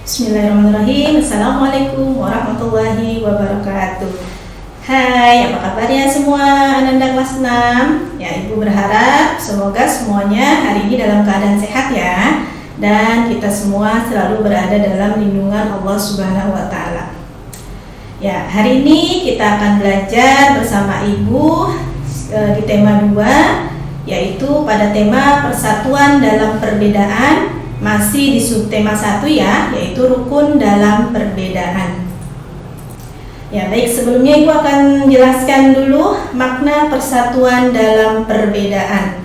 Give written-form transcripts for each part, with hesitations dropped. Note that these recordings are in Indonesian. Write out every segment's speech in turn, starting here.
Bismillahirrahmanirrahim. Assalamualaikum warahmatullahi wabarakatuh. Hai, apa kabarnya semua Ananda kelas 6? Ya, Ibu berharap semoga semuanya hari ini dalam keadaan sehat ya. Dan kita semua selalu berada dalam lindungan Allah Subhanahu wa Ta'ala. Ya, hari ini kita akan belajar bersama Ibu di tema 2, yaitu pada tema persatuan dalam perbedaan. Masih di subtema 1 ya, yaitu rukun dalam perbedaan. Ya, baik, sebelumnya Ibu akan jelaskan dulu makna persatuan dalam perbedaan.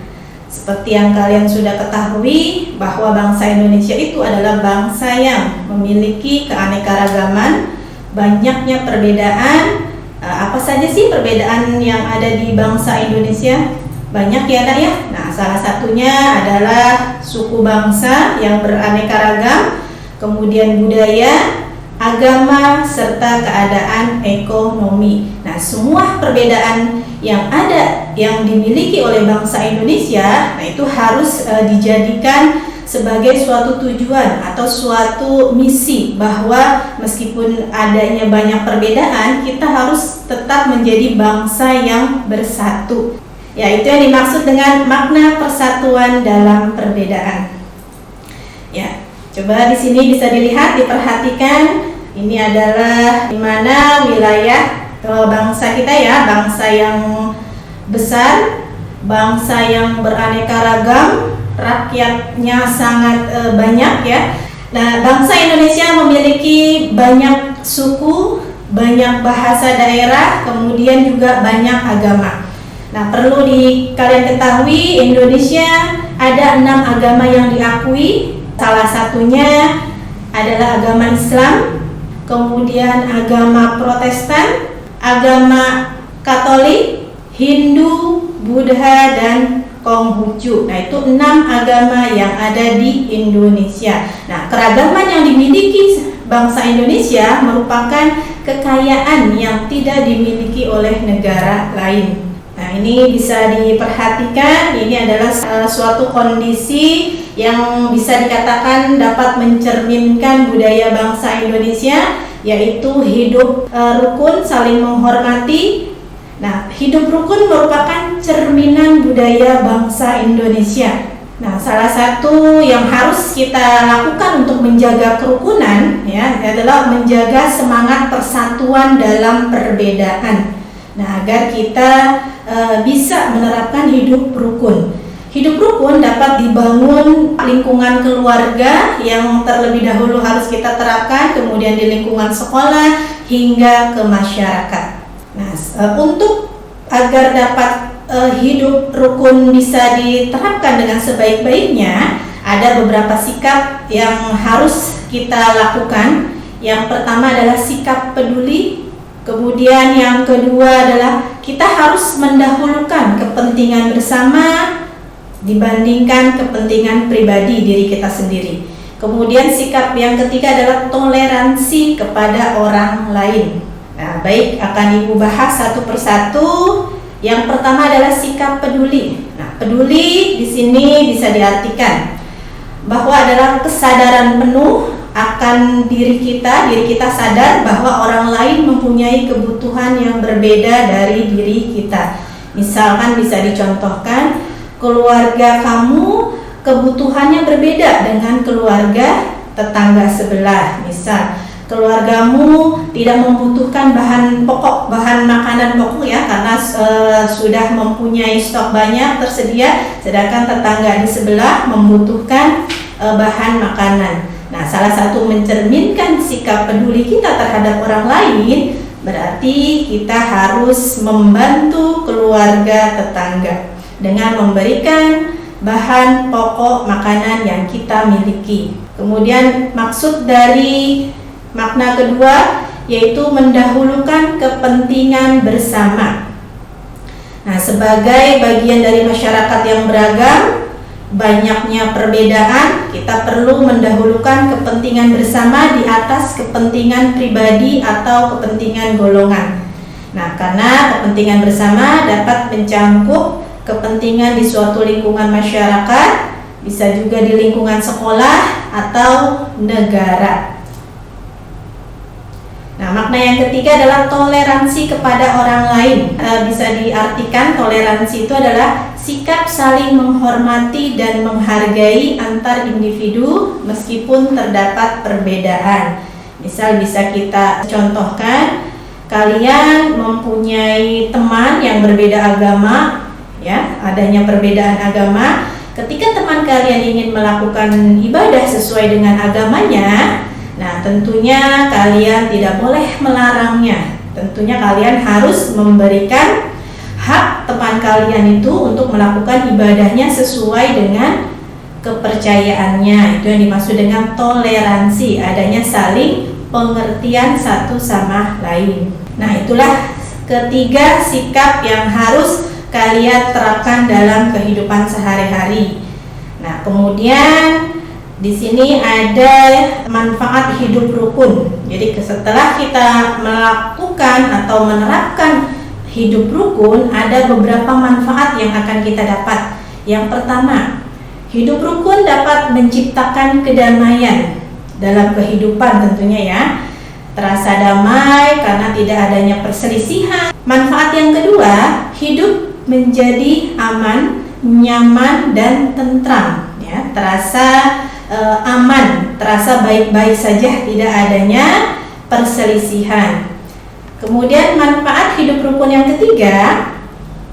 Seperti yang kalian sudah ketahui bahwa bangsa Indonesia itu adalah bangsa yang memiliki keanekaragaman, banyaknya perbedaan. Apa saja sih perbedaan yang ada di bangsa Indonesia? Banyak ya Nak ya. Nah, salah satunya adalah suku bangsa yang beraneka ragam, kemudian budaya, agama, serta keadaan ekonomi. Nah, semua perbedaan yang ada yang dimiliki oleh bangsa Indonesia, nah itu harus dijadikan sebagai suatu tujuan atau suatu misi, bahwa meskipun adanya banyak perbedaan, kita harus tetap menjadi bangsa yang bersatu. Ya, itu yang dimaksud dengan makna persatuan dalam perbedaan. Ya, coba di sini bisa dilihat, diperhatikan. Ini adalah di mana wilayah bangsa kita ya, bangsa yang besar, bangsa yang beraneka ragam, rakyatnya sangat banyak ya. Nah, bangsa Indonesia memiliki banyak suku, banyak bahasa daerah, kemudian juga banyak agama. Nah, perlu kalian ketahui, Indonesia ada 6 agama yang diakui. Salah satunya adalah agama Islam, kemudian agama Protestan, agama Katolik, Hindu, Buddha, dan Konghucu. Nah, itu 6 agama yang ada di Indonesia. Nah, keragaman yang dimiliki bangsa Indonesia merupakan kekayaan yang tidak dimiliki oleh negara lain. Nah, ini bisa diperhatikan, ini adalah suatu kondisi yang bisa dikatakan dapat mencerminkan budaya bangsa Indonesia, yaitu hidup rukun, saling menghormati. Nah, hidup rukun merupakan cerminan budaya bangsa Indonesia. Nah, salah satu yang harus kita lakukan untuk menjaga kerukunan ya adalah menjaga semangat persatuan dalam perbedaan. Nah, agar kita bisa menerapkan hidup rukun. Hidup rukun dapat dibangun lingkungan keluarga yang terlebih dahulu harus kita terapkan, kemudian di lingkungan sekolah hingga ke masyarakat. Nah, untuk agar dapat hidup rukun bisa diterapkan dengan sebaik-baiknya, ada beberapa sikap yang harus kita lakukan. Yang pertama adalah sikap peduli. Kemudian yang kedua adalah kita harus mendahulukan kepentingan bersama dibandingkan kepentingan pribadi diri kita sendiri. Kemudian sikap yang ketiga adalah toleransi kepada orang lain. Nah, baik, akan Ibu bahas satu persatu. Yang pertama adalah sikap peduli. Nah, peduli di sini bisa diartikan bahwa adalah kesadaran penuh akan diri kita sadar bahwa orang lain mempunyai kebutuhan yang berbeda dari diri kita. Misalkan bisa dicontohkan, keluarga kamu kebutuhannya berbeda dengan keluarga tetangga sebelah. Misal, keluargamu tidak membutuhkan bahan makanan pokok ya, karena sudah mempunyai stok banyak tersedia, sedangkan tetangga di sebelah membutuhkan bahan makanan. Nah, salah satu mencerminkan sikap peduli kita terhadap orang lain berarti kita harus membantu keluarga tetangga dengan memberikan bahan pokok makanan yang kita miliki. Kemudian maksud dari makna kedua yaitu mendahulukan kepentingan bersama. Nah, sebagai bagian dari masyarakat yang beragam, banyaknya perbedaan, kita perlu mendahulukan kepentingan bersama di atas kepentingan pribadi atau kepentingan golongan. Nah, karena kepentingan bersama dapat mencangkup kepentingan di suatu lingkungan masyarakat, bisa juga di lingkungan sekolah atau negara. Nah, makna yang ketiga adalah toleransi kepada orang lain. Bisa diartikan toleransi itu adalah sikap saling menghormati dan menghargai antar individu meskipun terdapat perbedaan. Misal bisa kita contohkan, kalian mempunyai teman yang berbeda agama, ya, adanya perbedaan agama. Ketika teman kalian ingin melakukan ibadah sesuai dengan agamanya, nah tentunya kalian tidak boleh melarangnya. Tentunya kalian harus memberikan hak teman kalian itu untuk melakukan ibadahnya sesuai dengan kepercayaannya. Itu yang dimaksud dengan toleransi, adanya saling pengertian satu sama lain. Nah, itulah ketiga sikap yang harus kalian terapkan dalam kehidupan sehari-hari. Nah, kemudian di sini ada manfaat hidup rukun. Jadi setelah kita melakukan atau menerapkan hidup rukun, ada beberapa manfaat yang akan kita dapat. Yang pertama, hidup rukun dapat menciptakan kedamaian dalam kehidupan tentunya ya. Terasa damai karena tidak adanya perselisihan. Manfaat yang kedua, hidup menjadi aman, nyaman dan tentram ya. Terasa aman, terasa baik-baik saja, tidak adanya perselisihan. Kemudian manfaat hidup rukun yang ketiga,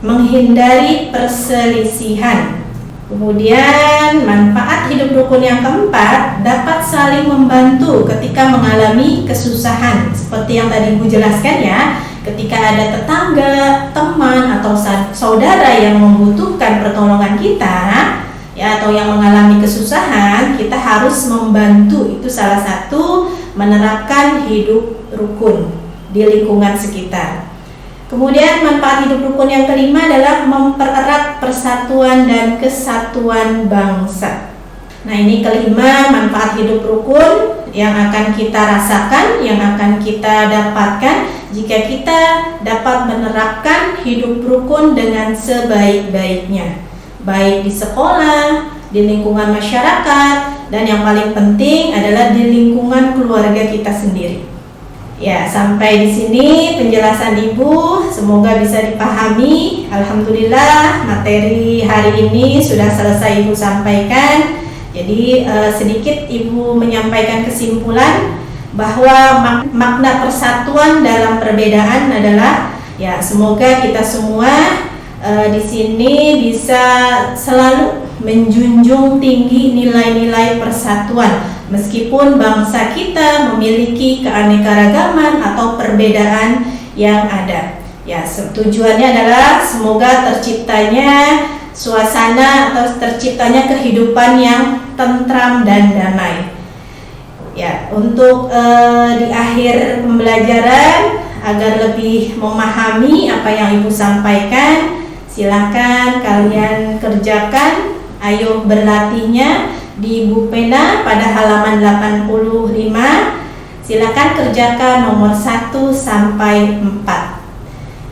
menghindari perselisihan. Kemudian manfaat hidup rukun yang keempat, dapat saling membantu ketika mengalami kesusahan. Seperti yang tadi Ibu jelaskan ya, ketika ada tetangga, teman atau saudara yang membutuhkan pertolongan kita ya, atau yang mengalami kesusahan, kita harus membantu. Itu salah satu menerapkan hidup rukun di lingkungan sekitar. Kemudian manfaat hidup rukun yang kelima adalah mempererat persatuan dan kesatuan bangsa. Nah, ini kelima manfaat hidup rukun yang akan kita rasakan, yang akan kita dapatkan jika kita dapat menerapkan hidup rukun dengan sebaik-baiknya, baik di sekolah, di lingkungan masyarakat, dan yang paling penting adalah di lingkungan keluarga kita sendiri. Ya, sampai di sini penjelasan Ibu, semoga bisa dipahami. Alhamdulillah, materi hari ini sudah selesai Ibu sampaikan. Jadi sedikit Ibu menyampaikan kesimpulan bahwa makna persatuan dalam perbedaan adalah ya, semoga kita semua di sini bisa selalu menjunjung tinggi nilai-nilai persatuan meskipun bangsa kita memiliki keanekaragaman atau perbedaan yang ada. Ya, tujuannya adalah semoga terciptanya suasana atau terciptanya kehidupan yang tentram dan damai. Ya, untuk di akhir pembelajaran agar lebih memahami apa yang Ibu sampaikan, silakan kalian kerjakan. Ayo berlatihnya di buku pena pada halaman 85. Silakan kerjakan nomor 1 sampai 4.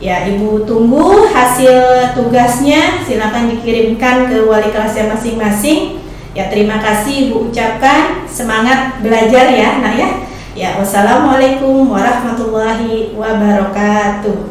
Ya, Ibu tunggu hasil tugasnya. Silakan dikirimkan ke wali kelasnya masing-masing. Ya, terima kasih Ibu ucapkan. Semangat belajar ya, Nak ya. Ya, wassalamualaikum warahmatullahi wabarakatuh.